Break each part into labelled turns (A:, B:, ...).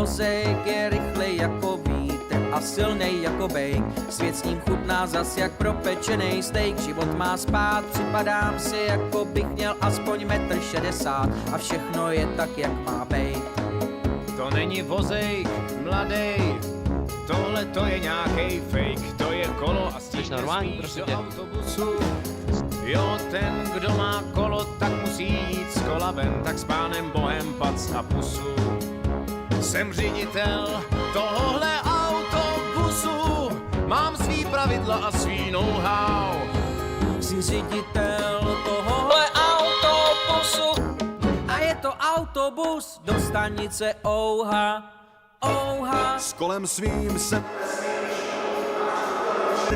A: vozejk je rychlej jako vítr a silnej jako bejk. Svět s ním chutná zas jak propečenej steak. Život má spát, připadám si, jako bych měl aspoň 1,60 m a všechno je tak, jak má bejt.
B: To není vozejk, mladej, tohle to je nějakej fake. To je kolo a s tím nesmíš do autobusu. Jo, ten, kdo má kolo, tak musí jít z kola ven, tak s pánem Bohem pac a pusu. Jsem ředitel tohohle autobusu, mám svý pravidla a svý know-how.
A: Jsi ředitel tohohle autobusu a je to autobus do stanice Ouha, Ouha.
C: S kolem svým jsem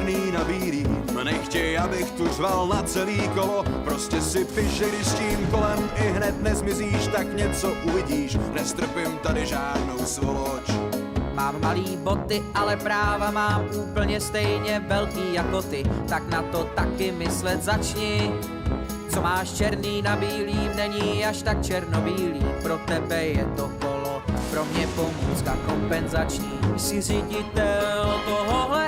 C: černý na bílý. Nechtěj, abych tu řval na celý kolo. Prostě si piš, že když s tím kolem i hned nezmizíš, tak něco uvidíš. Nestrpím tady žádnou svoloč.
A: Mám malý boty, ale práva mám úplně stejně velký jako ty. Tak na to taky myslet začni. Co máš černý na bílým, není až tak černobílý. Pro tebe je to kolo, pro mě pomůcka kompenzační. Jsi ředitel tohohle